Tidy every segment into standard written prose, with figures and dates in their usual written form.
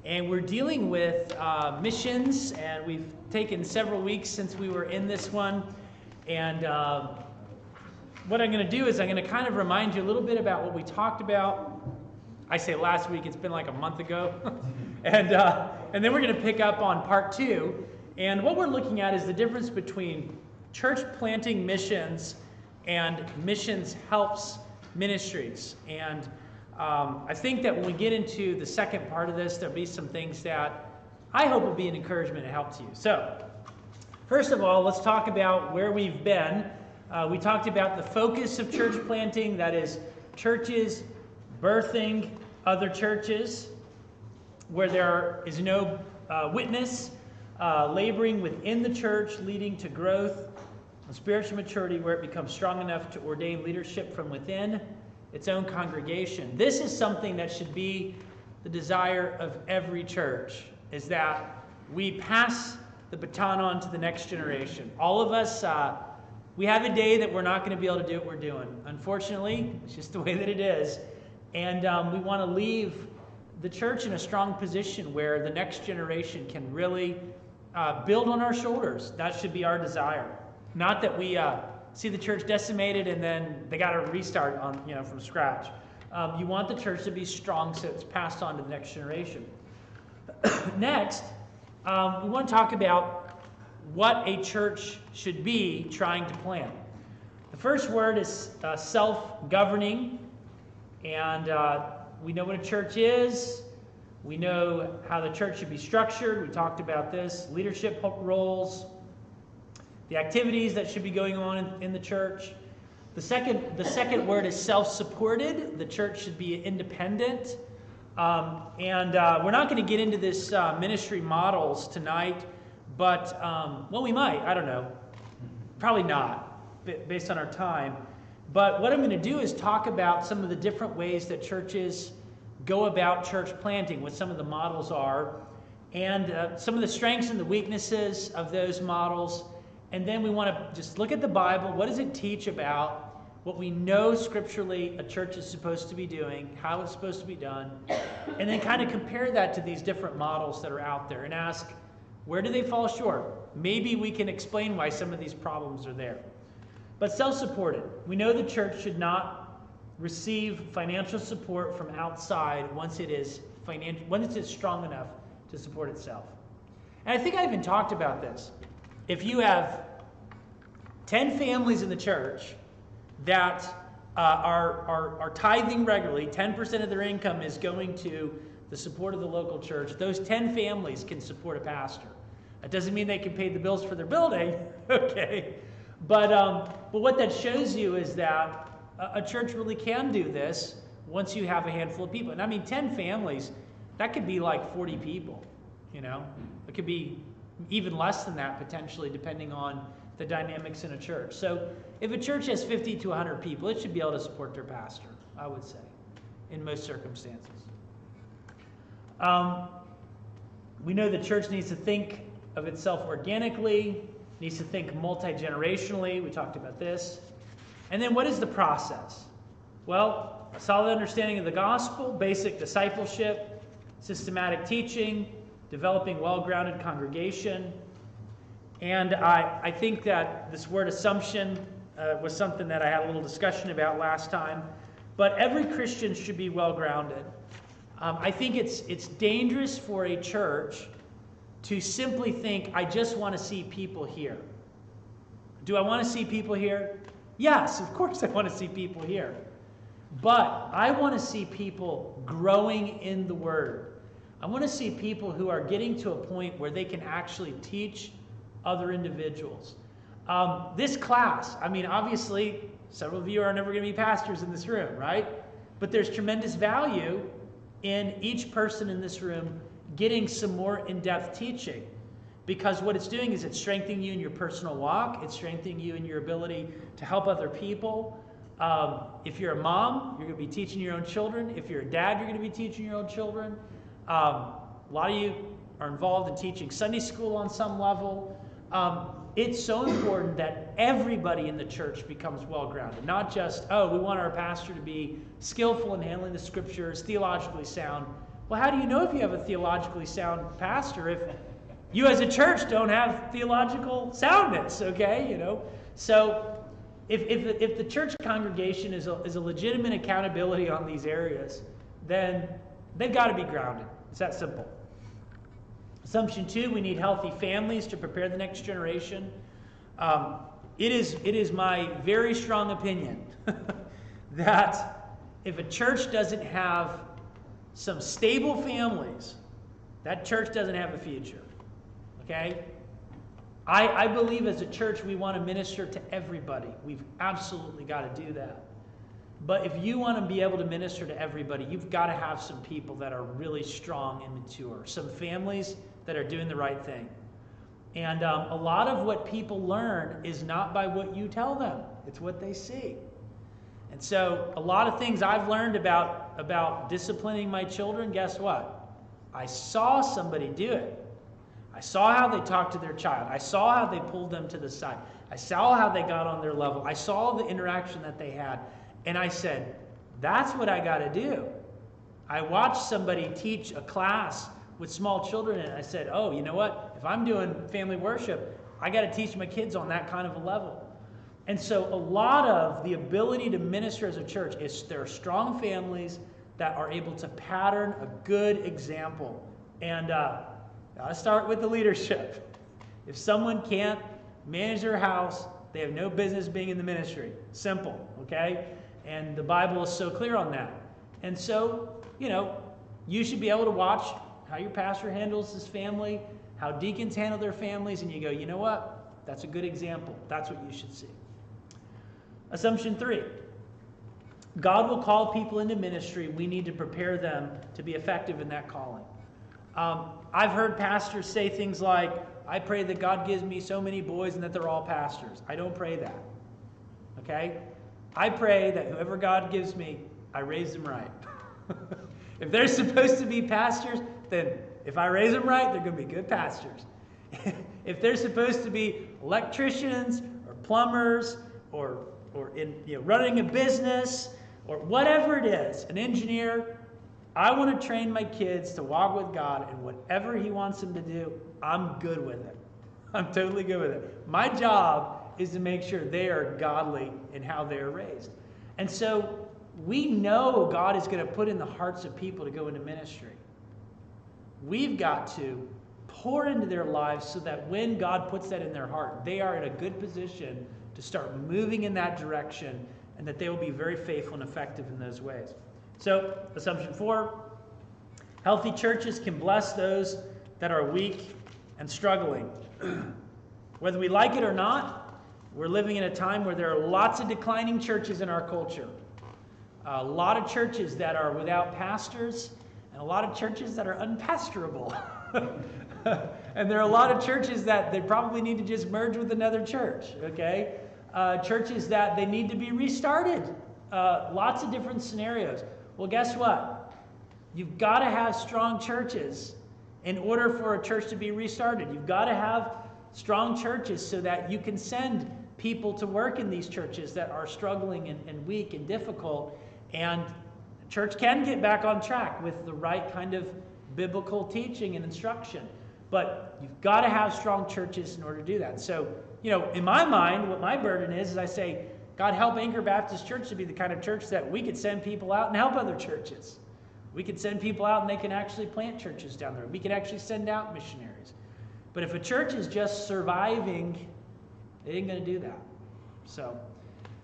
And we're dealing with missions, and we've taken several weeks since we were in this one. And what I'm going to do is I'm going to kind of remind you a little bit about what we talked about. I say last week, it's been like a month ago. and then we're going to pick up on part 2. And what we're looking at is the difference between church planting missions and missions helps ministries. And I think that when we get into the second part of this, there'll be some things that I hope will be an encouragement and help to you. So, first of all, let's talk about where we've been. We talked about the focus of church planting, that is, churches birthing other churches where there is no witness, laboring within the church, leading to growth and spiritual maturity where it becomes strong enough to ordain leadership from within its own congregation. This is something that should be the desire of every church, is that we pass the baton on to the next generation. All of us, we have a day that we're not going to be able to do what we're doing. Unfortunately, it's just the way that it is. And we want to leave the church in a strong position where the next generation can really build on our shoulders. That should be our desire. Not that we see the church decimated and then they got to restart on from scratch. You want the church to be strong so it's passed on to the next generation. Next, we want to talk about what a church should be trying to plant. The first word is self-governing, and we know what a church is. We know how the church should be structured. We talked about this, leadership roles, the activities that should be going on in the church. The second word is self-supported. The church should be independent. And we're not going to get into this ministry models tonight, but, well, we might. I don't know. Probably not, based on our time. But what I'm going to do is talk about some of the different ways that churches go about church planting, what some of the models are, and some of the strengths and the weaknesses of those models. And then we want to just look at the Bible. What does it teach about what we know scripturally a church is supposed to be doing, how it's supposed to be done, and then kind of compare that to these different models that are out there and ask, where do they fall short? Maybe we can explain why some of these problems are there. But self-supported. We know the church should not receive financial support from outside once it is strong enough to support itself. And I think I even talked about this. If you have 10 families in the church that are tithing regularly, 10% of their income is going to the support of the local church, those 10 families can support a pastor. That doesn't mean they can pay the bills for their building, okay? But what that shows you is that a church really can do this once you have a handful of people. And I mean, 10 families, that could be like 40 people, It could be even less than that potentially, depending on the dynamics in a church. So if a church has 50 to 100 people, it should be able to support their pastor, I would say, in most circumstances. We know the church needs to think of itself organically, needs to think multi-generationally. We talked about this. And then what is the process? Well, a solid understanding of the gospel, basic discipleship, systematic teaching, developing well-grounded congregation. And I think that this word assumption was something that I had a little discussion about last time. But every Christian should be well-grounded. I think it's dangerous for a church to simply think, I just want to see people here. Do I want to see people here? Yes, of course I want to see people here. But I want to see people growing in the Word. I want to see people who are getting to a point where they can actually teach other individuals. This class, I mean, obviously, several of you are never going to be pastors in this room, right? But there's tremendous value in each person in this room getting some more in-depth teaching. Because what it's doing is it's strengthening you in your personal walk. It's strengthening you in your ability to help other people. If you're a mom, you're going to be teaching your own children. If you're a dad, you're going to be teaching your own children. A lot of you are involved in teaching Sunday school on some level. It's so important that everybody in the church becomes well-grounded. Not just, we want our pastor to be skillful in handling the scriptures, theologically sound, Well, how do you know if you have a theologically sound pastor if you as a church don't have theological soundness, okay? So if the church congregation is a legitimate accountability on these areas, then they've got to be grounded. It's that simple. Assumption 2, we need healthy families to prepare the next generation. It is my very strong opinion that if a church doesn't have some stable families, that church doesn't have a future. Okay? I believe as a church we want to minister to everybody. We've absolutely got to do that. But if you want to be able to minister to everybody, you've got to have some people that are really strong and mature. Some families that are doing the right thing. And a lot of what people learn is not by what you tell them. It's what they see. And so a lot of things I've learned about disciplining my children, guess what? I saw somebody do it. I saw how they talked to their child. I saw how they pulled them to the side. I saw how they got on their level. I saw the interaction that they had. And I said, that's what I got to do. I watched somebody teach a class with small children, and I said, oh, you know what? If I'm doing family worship, I got to teach my kids on that kind of a level. And so a lot of the ability to minister as a church is there are strong families that are able to pattern a good example. And I start with the leadership. If someone can't manage their house, they have no business being in the ministry. Simple, okay? And the Bible is so clear on that. And so, you should be able to watch how your pastor handles his family, how deacons handle their families, and you go, you know what? That's a good example. That's what you should see. Assumption 3. God will call people into ministry. We need to prepare them to be effective in that calling. I've heard pastors say things like, I pray that God gives me so many boys and that they're all pastors. I don't pray that. Okay? I pray that whoever God gives me, I raise them right. If they're supposed to be pastors, then if I raise them right, they're going to be good pastors. If they're supposed to be electricians or plumbers or in running a business or whatever it is, an engineer, I want to train my kids to walk with God, and whatever He wants them to do, I'm good with it. I'm totally good with it. My job is to make sure they are godly in how they are raised. And so we know God is going to put in the hearts of people to go into ministry. We've got to pour into their lives so that when God puts that in their heart, they are in a good position to start moving in that direction, and that they will be very faithful and effective in those ways. So, assumption 4, healthy churches can bless those that are weak and struggling. Whether we like it or not, we're living in a time where there are lots of declining churches in our culture. A lot of churches that are without pastors, and a lot of churches that are unpastorable. And there are a lot of churches that they probably need to just merge with another church, okay? Churches that they need to be restarted. Lots of different scenarios. Well, guess what? You've got to have strong churches in order for a church to be restarted. You've got to have strong churches so that you can send people to work in these churches that are struggling and weak and difficult. And the church can get back on track with the right kind of biblical teaching and instruction. But you've got to have strong churches in order to do that. So, in my mind, what my burden is I say, God, help Anchor Baptist Church to be the kind of church that we could send people out and help other churches. We could send people out and they can actually plant churches down there. We could actually send out missionaries. But if a church is just surviving, it ain't going to do that. So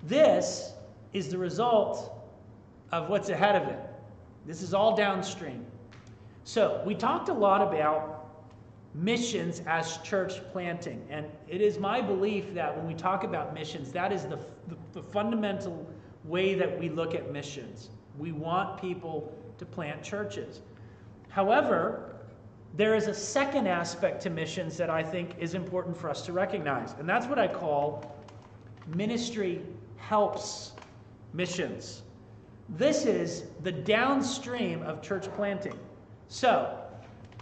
this is the result of what's ahead of it. This is all downstream. So we talked a lot about missions as church planting. And it is my belief that when we talk about missions, that is the fundamental way that we look at missions. We want people to plant churches. However, there is a second aspect to missions that I think is important for us to recognize. And that's what I call ministry helps missions. This is the downstream of church planting. So,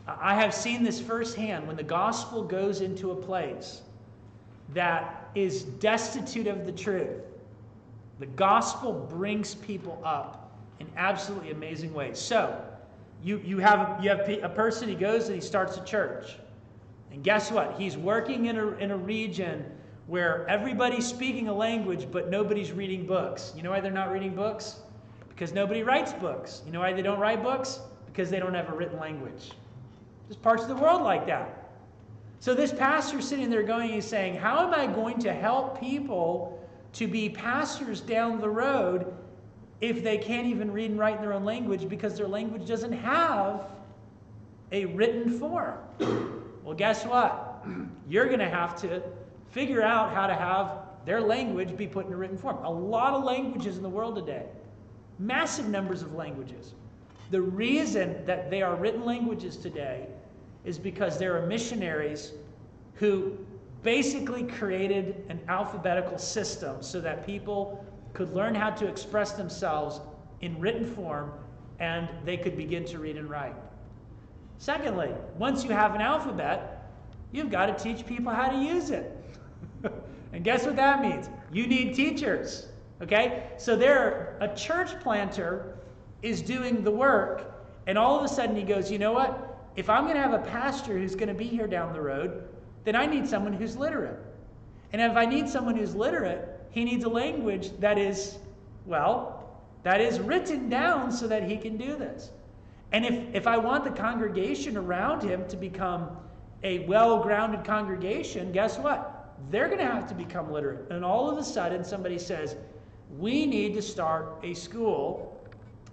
I have seen this firsthand. When the gospel goes into a place that is destitute of the truth, the gospel brings people up in absolutely amazing ways. So, You have a person, he goes and he starts a church. And guess what? He's working in a region where everybody's speaking a language, but nobody's reading books. You know why they're not reading books? Because nobody writes books. You know why they don't write books? Because they don't have a written language. There's parts of the world like that. So this pastor's sitting there going, he's saying, how am I going to help people to be pastors down the road if they can't even read and write in their own language because their language doesn't have a written form? Well, guess what? You're going to have to figure out how to have their language be put in a written form. A lot of languages in the world today. Massive numbers of languages. The reason that they are written languages today is because there are missionaries who basically created an alphabetical system so that people could learn how to express themselves in written form and they could begin to read and write. Secondly, once you have an alphabet, you've got to teach people how to use it. And guess what that means? You need teachers. Okay? So a church planter is doing the work, and all of a sudden he goes, you know what? If I'm going to have a pastor who's going to be here down the road, then I need someone who's literate. And if I need someone who's literate, he needs a language that is written down so that he can do this. And if I want the congregation around him to become a well-grounded congregation, guess what? They're going to have to become literate. And all of a sudden somebody says, we need to start a school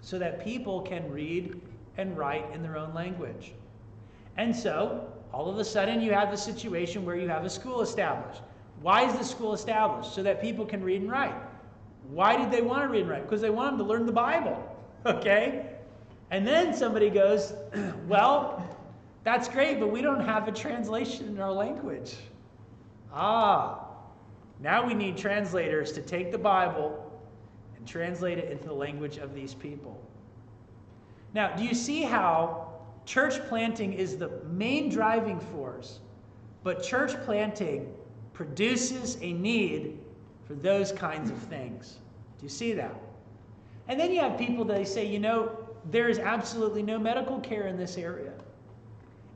so that people can read and write in their own language. And so, all of a sudden you have the situation where you have a school established. Why is the school established? So that people can read and write. Why did they want to read and write? Because they want them to learn the Bible. Okay? And then somebody goes, well, that's great, but we don't have a translation in our language. Now we need translators to take the Bible and translate it into the language of these people. Now, do you see how church planting is the main driving force, but church planting produces a need for those kinds of things? Do you see that? And then you have people that they say, you know, there is absolutely no medical care in this area.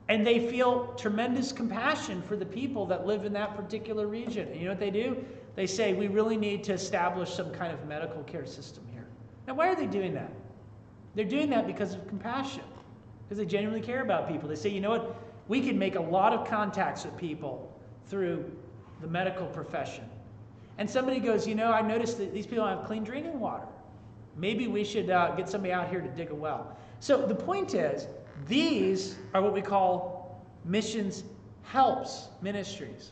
And they feel tremendous compassion for the people that live in that particular region. And you know what they do? They say, we really need to establish some kind of medical care system here. Now, why are they doing that? They're doing that because of compassion, because they genuinely care about people. They say, you know what? We can make a lot of contacts with people through the medical profession. And somebody goes, you know, I noticed that these people don't have clean drinking water. Maybe we should get somebody out here to dig a well. So the point is, these are what we call missions helps ministries.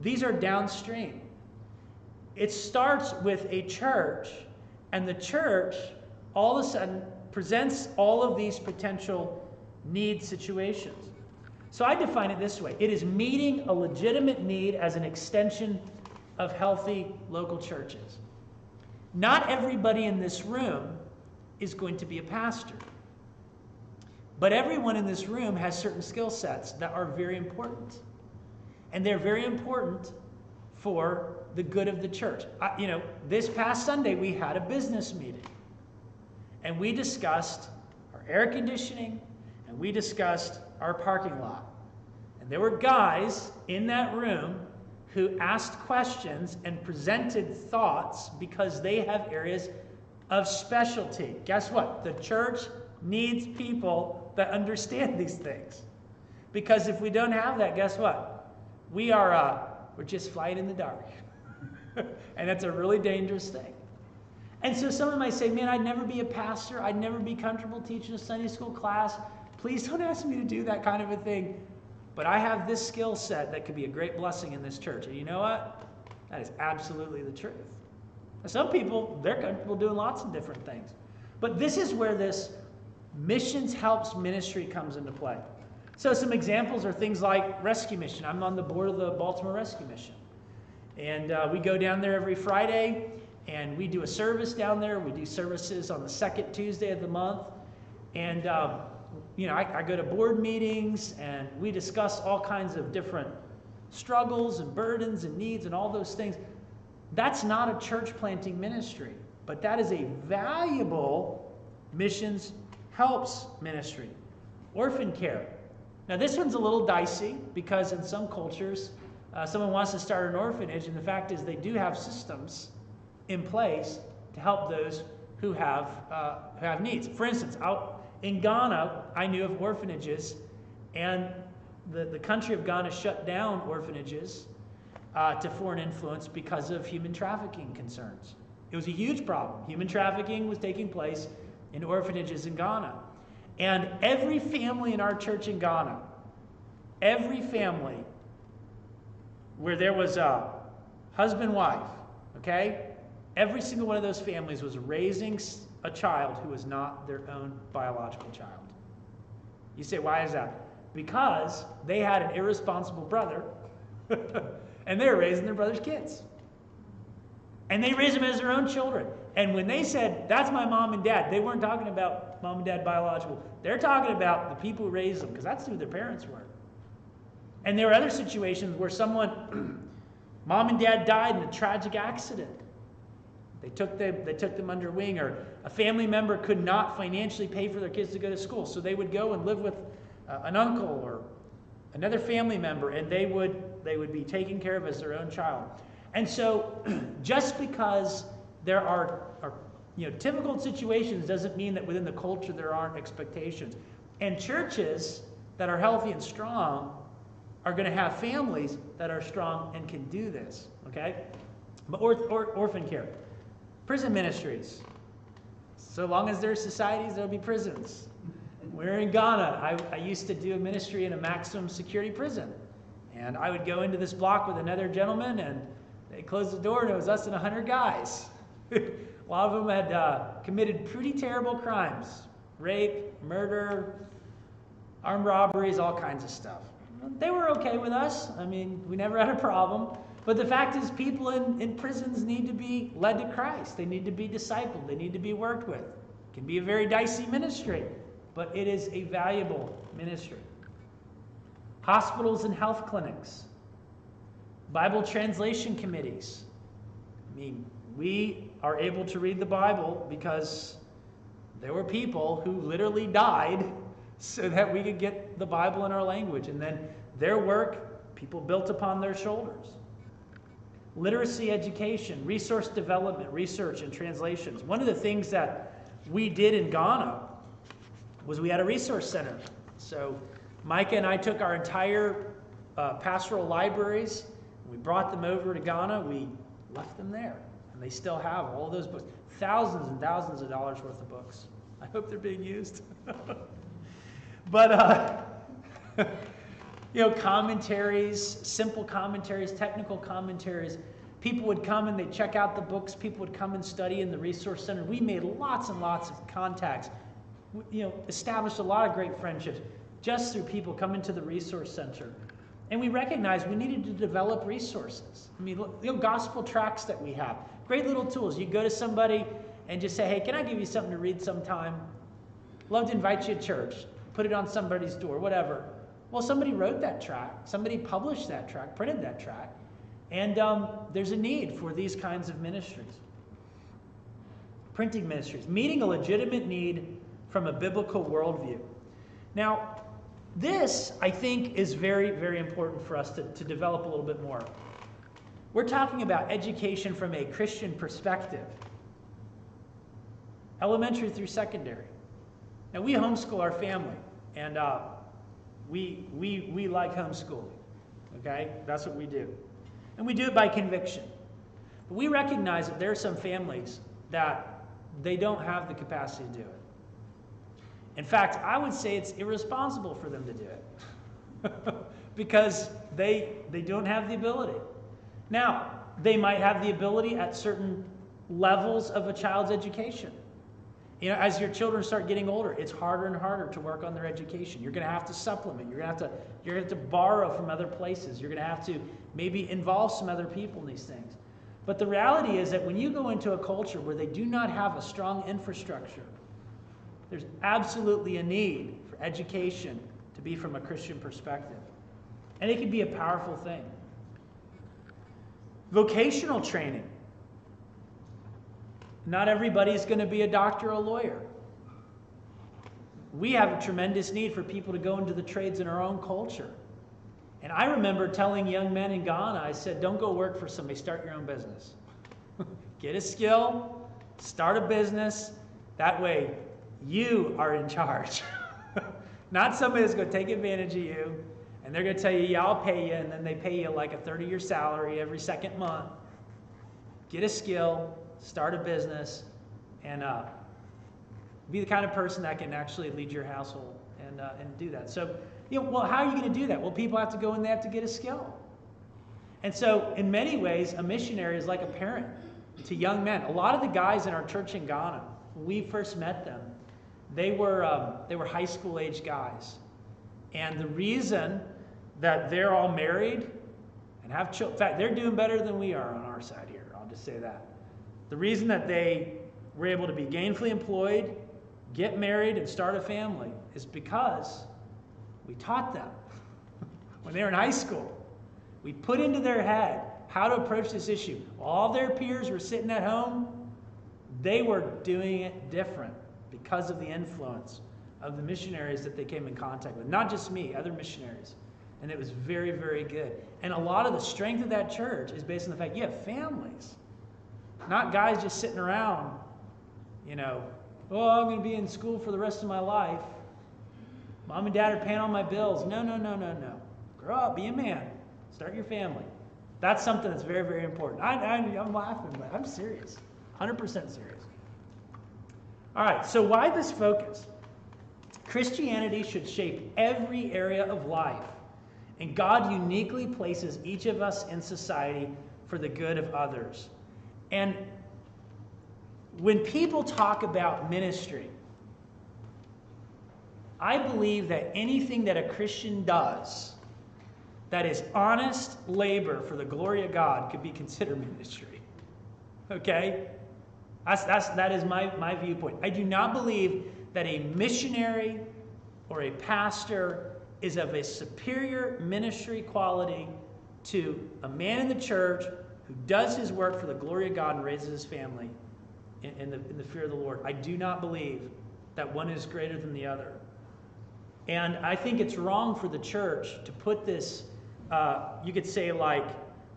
These are downstream. It starts with a church, and the church all of a sudden presents all of these potential need situations. So I define it this way. It is meeting a legitimate need as an extension of healthy local churches. Not everybody in this room is going to be a pastor. But everyone in this room has certain skill sets that are very important. And they're very important for the good of the church. This past Sunday we had a business meeting. And we discussed our air conditioning, and we discussed our parking lot. And there were guys in that room who asked questions and presented thoughts because they have areas of specialty. Guess what? The church needs people that understand these things. Because if we don't have that, guess what? We're just flying in the dark. And that's a really dangerous thing. And so someone might say, man, I'd never be a pastor. I'd never be comfortable teaching a Sunday school class. Please don't ask me to do that kind of a thing. But I have this skill set that could be a great blessing in this church. And you know what? That is absolutely the truth. Some people, they're comfortable doing lots of different things. But this is where this missions helps ministry comes into play. So some examples are things like Rescue Mission. I'm on the board of the Baltimore Rescue Mission. And we go down there every Friday, and we do a service down there. We do services on the second Tuesday of the month. And, I go to board meetings, and we discuss all kinds of different struggles and burdens and needs and all those things. That's not a church planting ministry, but that is a valuable missions helps ministry. Orphan care. Now this one's a little dicey because in some cultures, someone wants to start an orphanage, and the fact is they do have systems in place to help those who have needs. For instance, out in Ghana, I knew of orphanages, and the country of Ghana shut down orphanages to foreign influence because of human trafficking concerns. It was a huge problem. Human trafficking was taking place in orphanages in Ghana. And every family in our church in Ghana, every family where there was a husband-wife, okay? Every single one of those families was raising a child who was not their own biological child. You say, why is that? Because they had an irresponsible brother, and they were raising their brother's kids. And they raised them as their own children. And when they said, that's my mom and dad, they weren't talking about mom and dad biological. They're talking about the people who raised them, because that's who their parents were. And there were other situations where someone, mom and dad died in a tragic accident. They took them under wing, or a family member could not financially pay for their kids to go to school, so they would go and live with an uncle or another family member, and they would be taken care of as their own child. And so, just because there are typical situations doesn't mean that within the culture there aren't expectations. And churches that are healthy and strong are going to have families that are strong and can do this. Okay, but orphan care. Prison ministries. So long as there are societies, there will be prisons. We're in Ghana. I used to do a ministry in a maximum security prison. And I would go into this block with another gentleman, and they closed the door, and it was us and 100 guys. A lot of them had committed pretty terrible crimes. Rape, murder, armed robberies, all kinds of stuff. They were okay with us. I mean, we never had a problem. But the fact is, people in prisons need to be led to Christ. They need to be discipled. They need to be worked with. It can be a very dicey ministry, but it is a valuable ministry. Hospitals and health clinics. Bible translation committees. I mean, we are able to read the Bible because there were people who literally died so that we could get the Bible in our language. And then their work, people built upon their shoulders. Literacy education, resource development, research, and translations. One of the things that we did in Ghana was we had a resource center. So Micah and I took our entire pastoral libraries, we brought them over to Ghana, we left them there. And they still have all those books, thousands and thousands of dollars worth of books. I hope they're being used. But, commentaries, simple commentaries, technical commentaries. People would come and they'd check out the books. People would come and study in the resource center. We made lots and lots of contacts. Established a lot of great friendships just through people coming to the resource center. And we recognized we needed to develop resources. I mean, gospel tracts that we have. Great little tools. You go to somebody and just say, hey, can I give you something to read sometime? Love to invite you to church. Put it on somebody's door, whatever. Well, somebody wrote that tract. Somebody published that tract, printed that tract. And there's a need for these kinds of ministries. Printing ministries. Meeting a legitimate need from a biblical worldview. Now, this, I think, is very, very important for us to develop a little bit more. We're talking about education from a Christian perspective. Elementary through secondary. Now, we homeschool our family, and we like homeschooling, okay? That's what we do. And we do it by conviction. But we recognize that there are some families that they don't have the capacity to do it. In fact, I would say it's irresponsible for them to do it because they don't have the ability. Now, they might have the ability at certain levels of a child's education. As your children start getting older, it's harder and harder to work on their education. You're going to have to supplement. You're going to have to borrow from other places. You're going to have to maybe involve some other people in these things. But the reality is that when you go into a culture where they do not have a strong infrastructure, there's absolutely a need for education to be from a Christian perspective. And it can be a powerful thing. Vocational training. Not everybody is going to be a doctor or a lawyer. we have a tremendous need for people to go into the trades in our own culture. And I remember telling young men in Ghana, I said, don't go work for somebody, start your own business. Get a skill, start a business. That way, you are in charge. Not somebody that's going to take advantage of you, and they're going to tell you, yeah, I'll pay you, and then they pay you like a third of your salary every second month. Get a skill, start a business, and be the kind of person that can actually lead your household and do that. So, well, how are you going to do that? Well, people have to go and they have to get a skill. And so, in many ways, a missionary is like a parent to young men. A lot of the guys in our church in Ghana, when we first met them, they were high school age guys. And the reason that they're all married and have children, in fact, they're doing better than we are on our side here. I'll just say that. The reason that they were able to be gainfully employed, get married, and start a family is because we taught them when they were in high school. We put into their head how to approach this issue. While all their peers were sitting at home, they were doing it different because of the influence of the missionaries that they came in contact with. Not just me, other missionaries. And it was very, very good. And a lot of the strength of that church is based on the fact you have families. Not guys just sitting around, oh, I'm going to be in school for the rest of my life. Mom and dad are paying all my bills. No. Grow up, be a man. Start your family. That's something that's very, very important. I'm laughing, but I'm serious. 100% serious. All right, so why this focus? Christianity should shape every area of life, and God uniquely places each of us in society for the good of others. And when people talk about ministry, I believe that anything that a Christian does that is honest labor for the glory of God could be considered ministry. Okay? That is my viewpoint. I do not believe that a missionary or a pastor is of a superior ministry quality to a man in the church who does his work for the glory of God and raises his family in the fear of the Lord. I do not believe that one is greater than the other. And I think it's wrong for the church to put this, you could say, like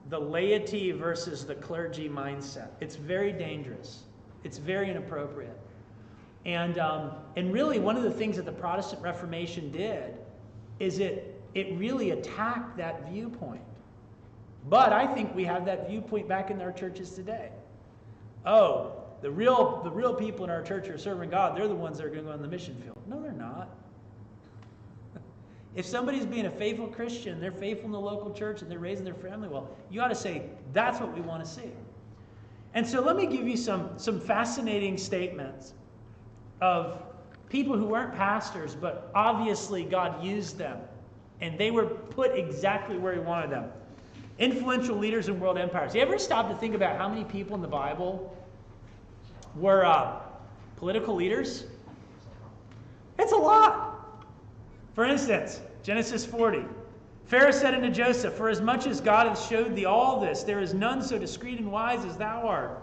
the laity versus the clergy mindset. It's very dangerous. It's very inappropriate. And really one of the things that the Protestant Reformation did is it really attacked that viewpoint. But I think we have that viewpoint back in our churches today. Oh, the real people in our church are serving God. They're the ones that are going to go on the mission field. No, they're not. If somebody's being a faithful Christian, they're faithful in the local church, and they're raising their family well, you ought to say, that's what we want to see. And so let me give you some fascinating statements of people who weren't pastors, but obviously God used them, and they were put exactly where he wanted them. Influential leaders in world empires. You ever stop to think about how many people in the Bible were political leaders? It's a lot. For instance, Genesis 40. Pharaoh said unto Joseph, for as much as God hath showed thee all this, there is none so discreet and wise as thou art.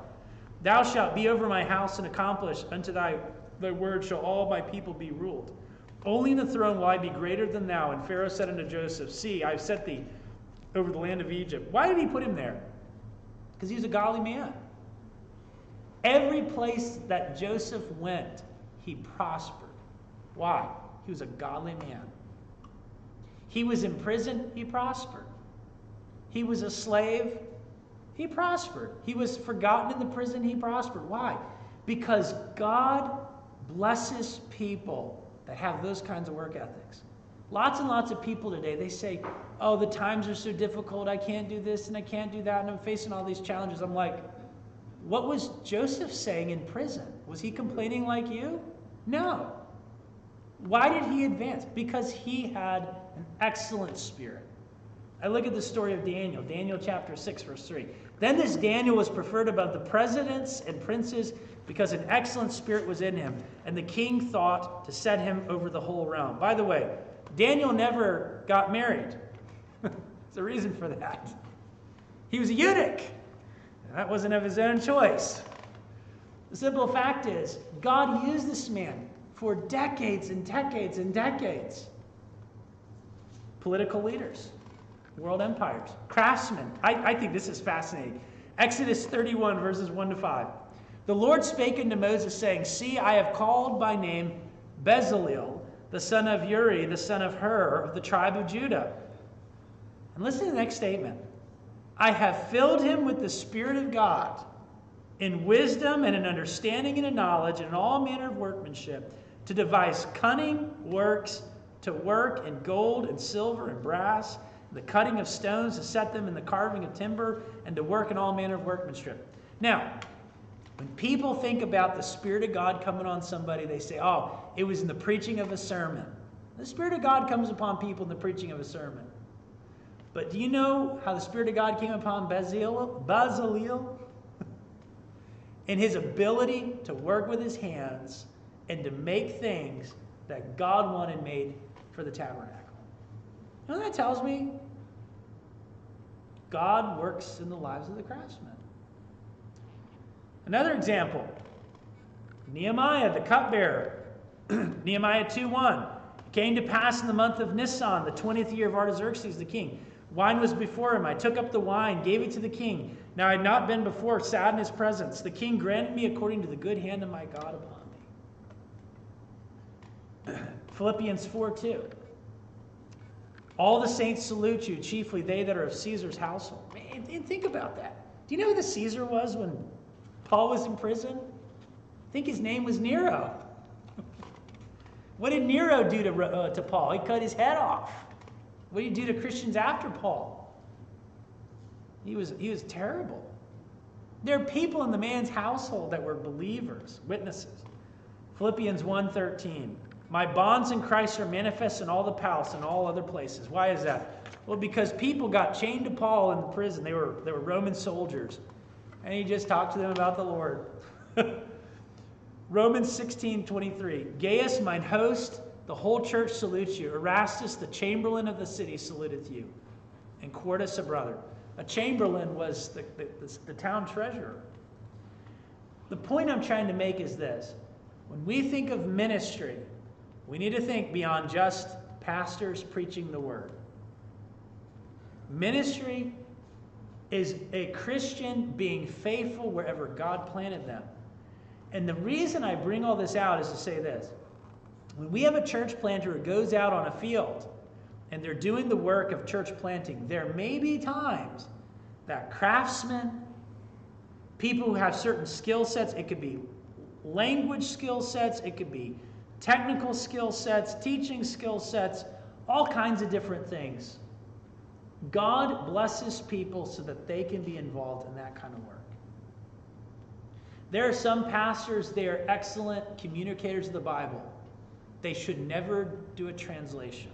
Thou shalt be over my house and accomplish unto thy word shall all my people be ruled. Only in the throne will I be greater than thou. And Pharaoh said unto Joseph, see, I have set thee over the land of Egypt. Why did he put him there? Because he was a godly man. Every place that Joseph went, he prospered. Why? He was a godly man. He was in prison, he prospered. He was a slave, he prospered. He was forgotten in the prison, he prospered. Why? Because God blesses people that have those kinds of work ethics. Lots and lots of people today, they say, oh, the times are so difficult, I can't do this and I can't do that, and I'm facing all these challenges. I'm like, what was Joseph saying in prison? Was he complaining like you? No. Why did he advance? Because he had an excellent spirit. I look at the story of Daniel, Daniel chapter 6, verse 3. Then this Daniel was preferred above the presidents and princes because an excellent spirit was in him, and the king thought to set him over the whole realm. By the way, Daniel never got married. There's a reason for that. He was a eunuch. That wasn't of his own choice. The simple fact is, God used this man for decades and decades and decades. Political leaders, world empires, craftsmen. I think this is fascinating. Exodus 31, verses 1 to 5. The Lord spake unto Moses, saying, See, I have called by name Bezaleel, the son of Uri, the son of Hur, of the tribe of Judah. And listen to the next statement. I have filled him with the Spirit of God, in wisdom and in understanding and in knowledge, and in all manner of workmanship, to devise cunning works, to work in gold and silver and brass, the cutting of stones, to set them in the carving of timber, and to work in all manner of workmanship. Now, when people think about the Spirit of God coming on somebody, they say, oh, it was in the preaching of a sermon. The Spirit of God comes upon people in the preaching of a sermon. But do you know how the Spirit of God came upon Bezaleel? In his ability to work with his hands and to make things that God wanted made for the tabernacle. You know what that tells me? God works in the lives of the craftsmen. Another example, Nehemiah, the cupbearer. Nehemiah 2:1. It came to pass in the month of Nisan, the 20th year of Artaxerxes the king. Wine was before him. I took up the wine, gave it to the king. Now I had not been before sad in his presence. The king granted me according to the good hand of my God upon me. Philippians 4:2. All the saints salute you, chiefly they that are of Caesar's household. Man, think about that. Do you know who the Caesar was when Paul was in prison? I think his name was Nero. What did Nero do to Paul? He cut his head off. What did he do to Christians after Paul? He was terrible. There are people in the man's household that were believers, witnesses. Philippians 1:13. My bonds in Christ are manifest in all the palace and all other places. Why is that? Well, because people got chained to Paul in the prison. They were Roman soldiers. And he just talked to them about the Lord. Romans 16:23. Gaius, mine host, the whole church salutes you. Erastus, the chamberlain of the city, saluteth you. And Quartus, a brother. A chamberlain was the town treasurer. The point I'm trying to make is this. When we think of ministry, we need to think beyond just pastors preaching the word. Ministry is a Christian being faithful wherever God planted them. And the reason I bring all this out is to say this. When we have a church planter who goes out on a field and they're doing the work of church planting, there may be times that craftsmen, people who have certain skill sets, it could be language skill sets, it could be technical skill sets, teaching skill sets, all kinds of different things. God blesses people so that they can be involved in that kind of work. There are some pastors, they are excellent communicators of the Bible. They should never do a translation.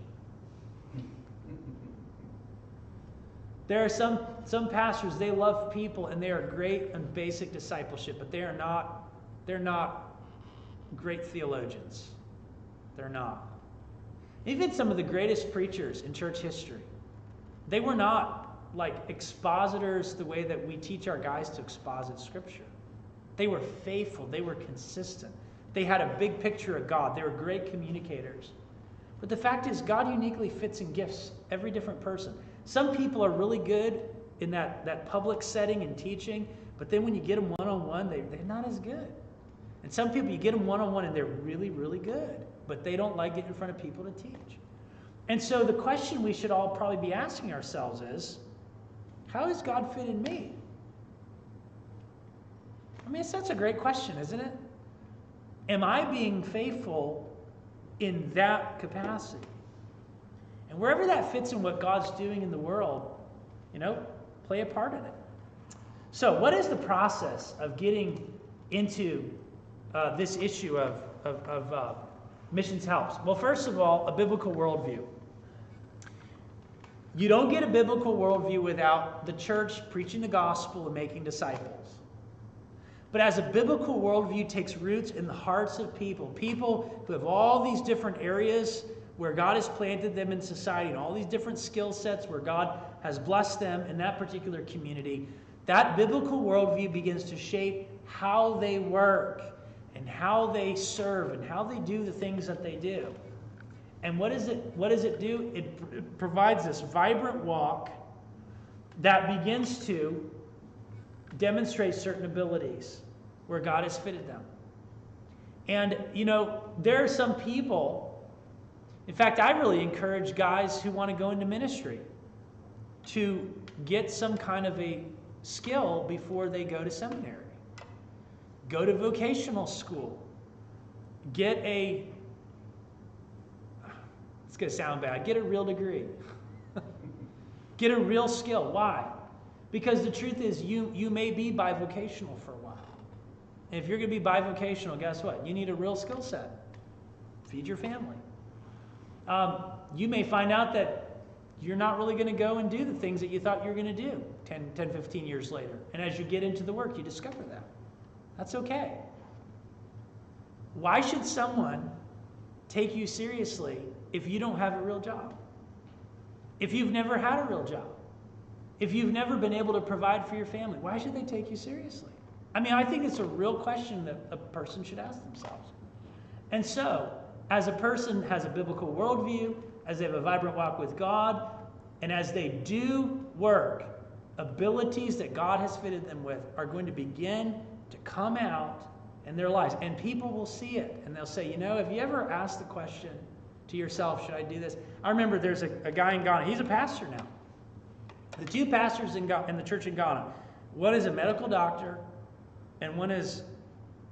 There are some pastors, they love people and they are great in basic discipleship, but they're not great theologians. They're not. Even some of the greatest preachers in church history, they were not like expositors the way that we teach our guys to exposit Scripture. They were faithful. They were consistent. They had a big picture of God. They were great communicators. But the fact is, God uniquely fits and gifts every different person. Some people are really good in that public setting and teaching, but then when you get them one-on-one, they're not as good. And some people, you get them one-on-one and they're really, really good, but they don't like getting in front of people to teach. And so the question we should all probably be asking ourselves is, how does God fit in me? I mean, that's a great question, isn't it? Am I being faithful in that capacity? And wherever that fits in what God's doing in the world, play a part in it. So what is the process of getting into this issue of missions helps? Well, first of all, a biblical worldview. You don't get a biblical worldview without the church preaching the gospel and making disciples. But as a biblical worldview takes roots in the hearts of people who have all these different areas where God has planted them in society and all these different skill sets where God has blessed them in that particular community, that biblical worldview begins to shape how they work and how they serve and how they do the things that they do. And what does it do? It provides this vibrant walk that begins to demonstrate certain abilities where God has fitted them. And, there are some people, in fact, I really encourage guys who want to go into ministry to get some kind of a skill before they go to seminary. Go to vocational school. Get a, it's going to sound bad, get a real degree. Get a real skill. Why? Because the truth is you may be bivocational for a while. And if you're going to be bivocational, guess what? You need a real skill set. Feed your family. You may find out that you're not really going to go and do the things that you thought you were going to do 10, 15 years later. And as you get into the work, you discover that. That's okay. Why should someone take you seriously if you don't have a real job? If you've never had a real job? If you've never been able to provide for your family, why should they take you seriously? I mean, I think it's a real question that a person should ask themselves. And so, as a person has a biblical worldview, as they have a vibrant walk with God, and as they do work, abilities that God has fitted them with are going to begin to come out in their lives. And people will see it, and they'll say, have you ever asked the question to yourself, should I do this? I remember there's a guy in Ghana. He's a pastor now. The two pastors in the church in Ghana, one is a medical doctor, and one is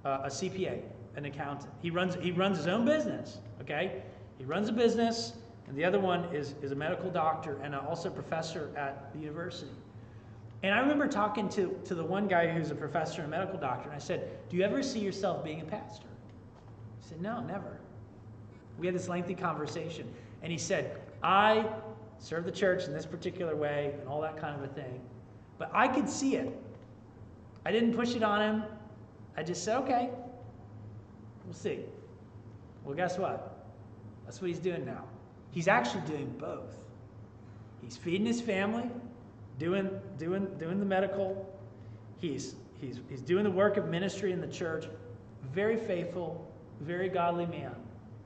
a CPA, an accountant. He runs his own business, okay? He runs a business, and the other one is a medical doctor and also a professor at the university. And I remember talking to the one guy who's a professor and a medical doctor, and I said, do you ever see yourself being a pastor? He said, no, never. We had this lengthy conversation, and he said, I serve the church in this particular way and all that kind of a thing, but I could see it. I didn't push it on him. I just said, okay, we'll see. Well, guess what? That's what he's doing now. He's actually doing both. He's feeding his family, doing the medical. He's doing the work of ministry in the church. Very faithful, very godly man.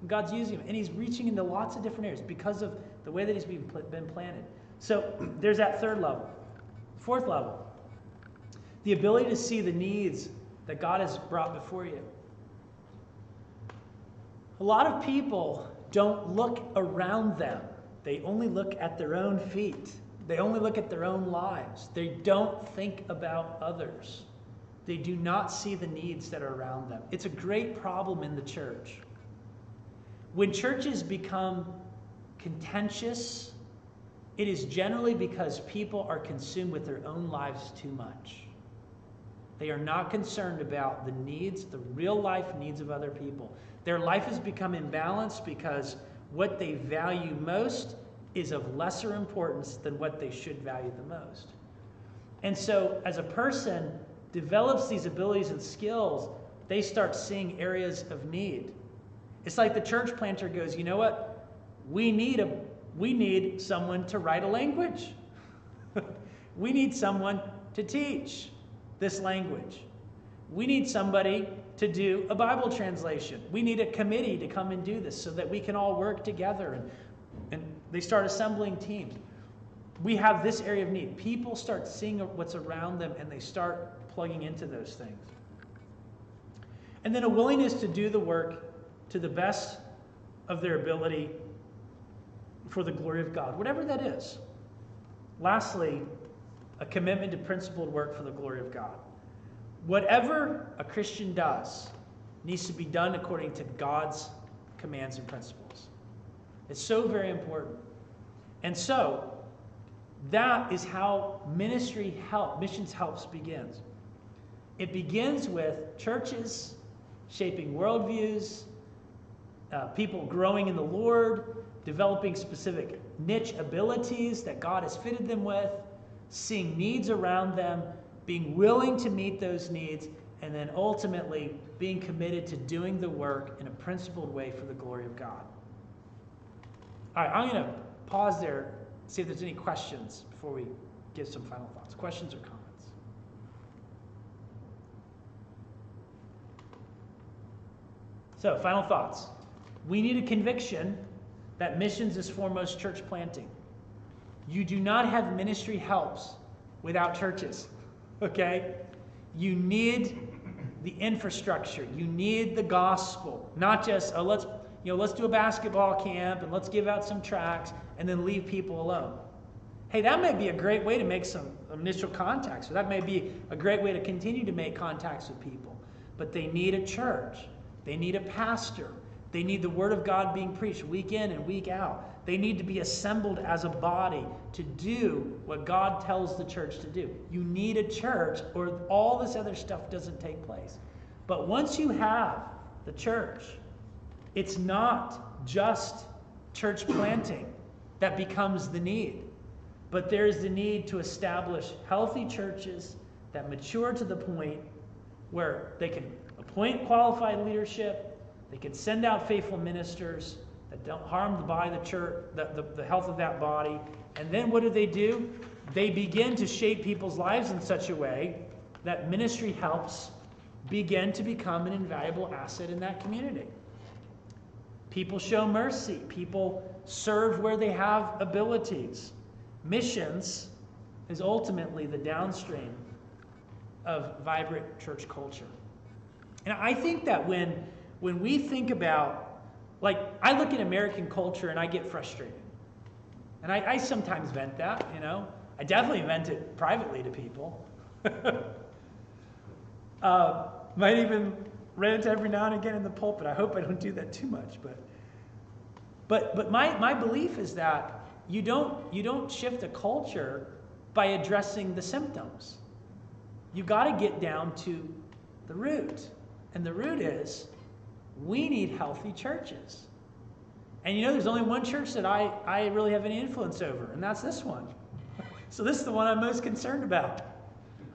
And God's using him, and he's reaching into lots of different areas because of the way that he's been planted. So there's that third level. Fourth level, the ability to see the needs that God has brought before you. A lot of people don't look around them. They only look at their own feet. They only look at their own lives. They don't think about others. They do not see the needs that are around them. It's a great problem in the church. When churches become contentious, it is generally because people are consumed with their own lives too much. They are not concerned about the needs, the real life needs of other people. Their life has become imbalanced because what they value most is of lesser importance than what they should value the most. And so as a person develops these abilities and skills, they start seeing areas of need. It's like the church planter goes, you know what? We need someone to write a language. We need someone to teach this language. We need somebody to do a Bible translation. We need a committee to come and do this so that we can all work together. And they start assembling teams. We have this area of need. People start seeing what's around them, and they start plugging into those things. And then a willingness to do the work to the best of their ability for the glory of God, whatever that is. Lastly, a commitment to principled work for the glory of God. Whatever a Christian does needs to be done according to God's commands and principles. It's so very important. And so, that is how missions helps begins. It begins with churches shaping worldviews, people growing in the Lord, developing specific niche abilities that God has fitted them with, seeing needs around them, being willing to meet those needs, and then ultimately being committed to doing the work in a principled way for the glory of God. All right, I'm going to pause there, see if there's any questions before we give some final thoughts. Questions or comments? So, final thoughts. We need a conviction that missions is foremost church planting. You do not have ministry helps without churches, okay? You need the infrastructure. You need the gospel. Not just, let's do a basketball camp and let's give out some tracts and then leave people alone. Hey, that may be a great way to make some initial contacts, or that may be a great way to continue to make contacts with people. But they need a church. They need a pastor. They need the Word of God being preached week in and week out. They need to be assembled as a body to do what God tells the church to do. You need a church, or all this other stuff doesn't take place. But once you have the church, it's not just church planting that becomes the need. But there is the need to establish healthy churches that mature to the point where they can appoint qualified leadership, they can send out faithful ministers that don't harm the body of the church, the health of that body. And then what do? They begin to shape people's lives in such a way that ministry helps begin to become an invaluable asset in that community. People show mercy. People serve where they have abilities. Missions is ultimately the downstream of vibrant church culture. And I think that when we think about, like, I look at American culture and I get frustrated. And I sometimes vent that, I definitely vent it privately to people. Might even rant every now and again in the pulpit. I hope I don't do that too much. But my belief is that you don't shift a culture by addressing the symptoms. You got to get down to the root. And the root is we need healthy churches. And there's only one church that I really have any influence over, and that's this one. So this is the one I'm most concerned about.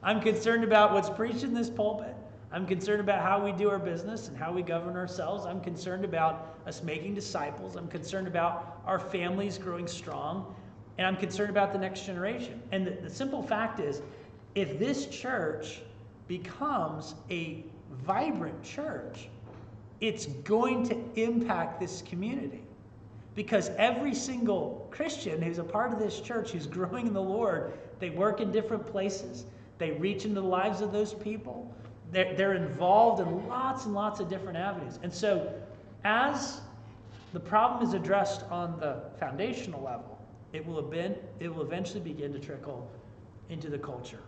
I'm concerned about what's preached in this pulpit. I'm concerned about how we do our business and how we govern ourselves. I'm concerned about us making disciples. I'm concerned about our families growing strong. And I'm concerned about the next generation. And the simple fact is, if this church becomes a vibrant church, it's going to impact this community. Because every single Christian who's a part of this church, who's growing in the Lord, they work in different places. They reach into the lives of those people. They're involved in lots and lots of different avenues. And so as the problem is addressed on the foundational level, it will eventually begin to trickle into the culture.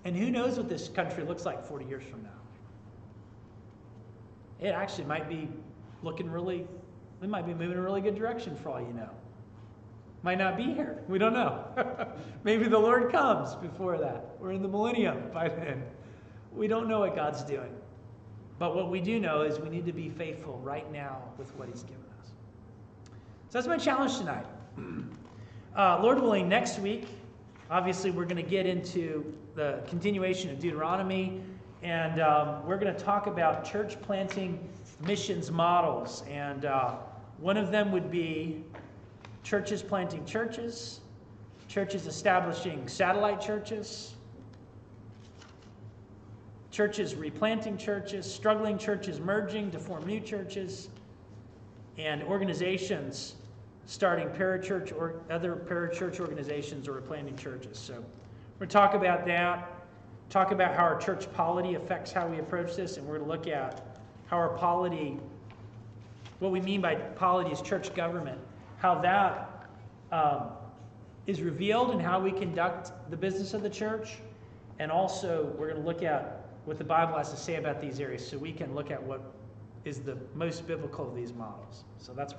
And who knows what this country looks like 40 years from now? It actually might be we might be moving in a really good direction for all you know. Might not be here. We don't know. Maybe the Lord comes before that. We're in the millennium by then. We don't know what God's doing. But what we do know is we need to be faithful right now with what He's given us. So that's my challenge tonight. Lord willing, next week, obviously we're going to get into the continuation of Deuteronomy, and we're going to talk about church planting missions models. And one of them would be churches planting churches, churches establishing satellite churches, churches replanting churches, struggling churches merging to form new churches, and organizations starting parachurch or other parachurch organizations or replanting churches. So we're going to talk about that, talk about how our church polity affects how we approach this, and we're going to look at how our polity, what we mean by polity is church government, how that is revealed in how we conduct the business of the church, and also we're going to look at what the Bible has to say about these areas so we can look at what is the most biblical of these models. So that's